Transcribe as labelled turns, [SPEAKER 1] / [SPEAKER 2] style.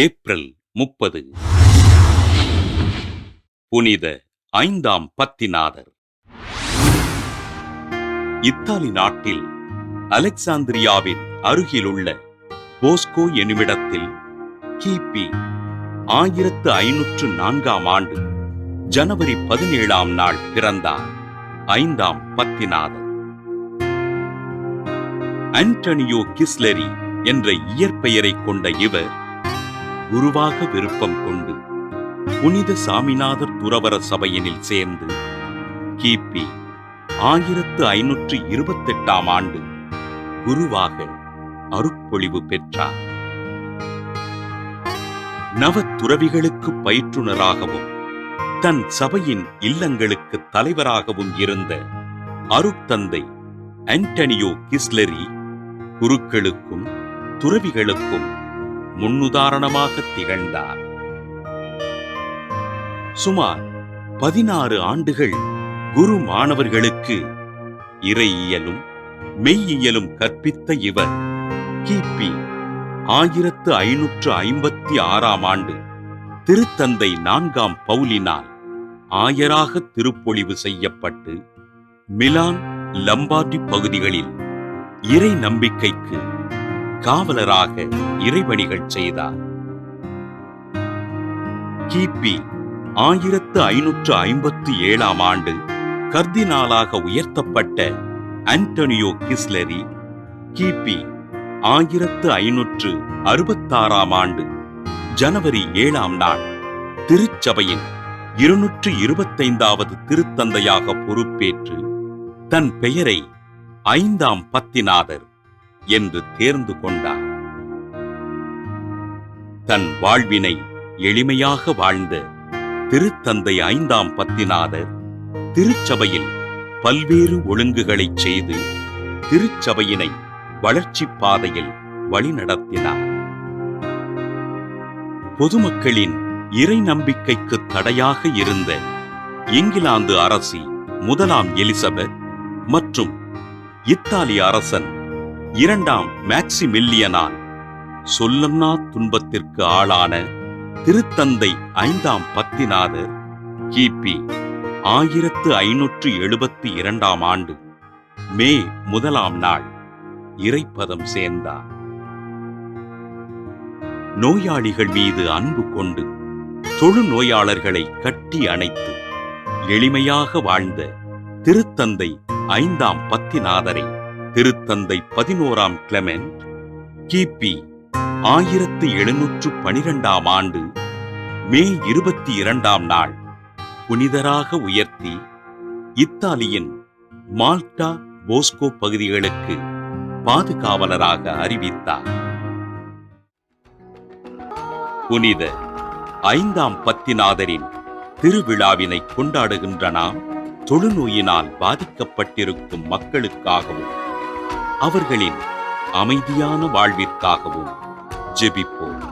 [SPEAKER 1] April 30 புனித 5ஆம் பத்திநாதர். Italy நாட்டில் அலெக்சாந்திரியாவின் அருகிலுள்ள போஸ்கோ எனுமிடத்தில் கிபி 1504ஆம் ஆண்டு ஜனவரி 17ஆம் நாள் பிறந்தார் 5ஆம் பத்திநாதர். ஆண்டனியோ கிஸ்லெரி என்ற இயற்பெயரை கொண்ட இவர் குருவாக விருப்பம் கொண்டு புனித சாமிநாதர் துறவற சபையினில் சேர்ந்து கிபி 1528ஆம் ஆண்டு குருவாக அருட்பொழிவு பெற்றார். நவ துறவிகளுக்கு பயிற்றுனராகவும் தன் சபையின் இல்லங்களுக்கு தலைவராகவும் இருந்த அருட்தந்தை ஆண்டனியோ கிஸ்லெரி குருக்களுக்கும் துறவிகளுக்கும் முன்னுதாரணமாக திகழ்ந்தார். சுமார் 16 ஆண்டுகள் குரு மாணவர்களுக்கு இறையியலும் மெய்யியலும் கற்பித்த இவர் கிபி 1556ஆம் ஆண்டு திருத்தந்தை 4ஆம் பவுலினால் ஆயராக திருப்பொழிவு செய்யப்பட்டு மிலான் லம்பார்டி பகுதிகளில் இறை நம்பிக்கைக்கு காவலராக இறைபணிகள் செய்தார். கிபி 1557ஆம் ஆண்டு கர்தினாலாக உயர்த்தப்பட்ட ஆண்டனியோ கிஸ்லெரி கிபி 1566ஆம் ஆண்டு ஜனவரி 7ஆம் நாள் திருச்சபையின் 225வது திருத்தந்தையாக பொறுப்பேற்று தன் பெயரை 5ஆம் பத்திநாதர் என்று தேர்ந்து கொண்டார். தன் வாழ்வினை எளிமையாக வாழ்ந்த திருத்தந்தை 5ஆம் பத்திநாதர் திருச்சபையில் பல்வேறு ஒழுங்குகளை செய்து திருச்சபையினை வளர்ச்சி பாதையில் வழிநடத்தினார். பொதுமக்களின் இறை நம்பிக்கைக்கு தடையாக இருந்த இங்கிலாந்து அரசி முதலாம் எலிசபெத் மற்றும் இத்தாலி அரசன் 2ஆம் மேக்சிமில்லியனால் சொல்லன்னா துன்பத்திற்கு ஆளான திருத்தந்தை 5ஆம் பத்திநாதர் கிபி 1572ஆம் ஆண்டு மே 1ஆம் நாள் இறைப்பதம் சேர்ந்தார். நோயாளிகள் மீது அன்பு கொண்டு தொழுநோயாளர்களை கட்டி அணைத்து எளிமையாக வாழ்ந்த திருத்தந்தை 5ஆம் பத்திநாதரை திருத்தந்தை 11ஆம் கிளெமெண்ட் கிபி 1712ஆம் ஆண்டு மே 22ஆம் நாள் புனிதராக உயர்த்தி இத்தாலியின் மால்டா போஸ்கோ பகுதிகளுக்கு பாதுகாவலராக அறிவித்தார். புனித 5ஆம் பத்திநாதரின் திருவிழாவினை கொண்டாடுகின்ற நாம் தொழுநோயினால் பாதிக்கப்பட்டிருக்கும் மக்களுக்காகவும் அவர்களின் அமைதியான வாழ்விற்காகவும் ஜெபிப்போம்.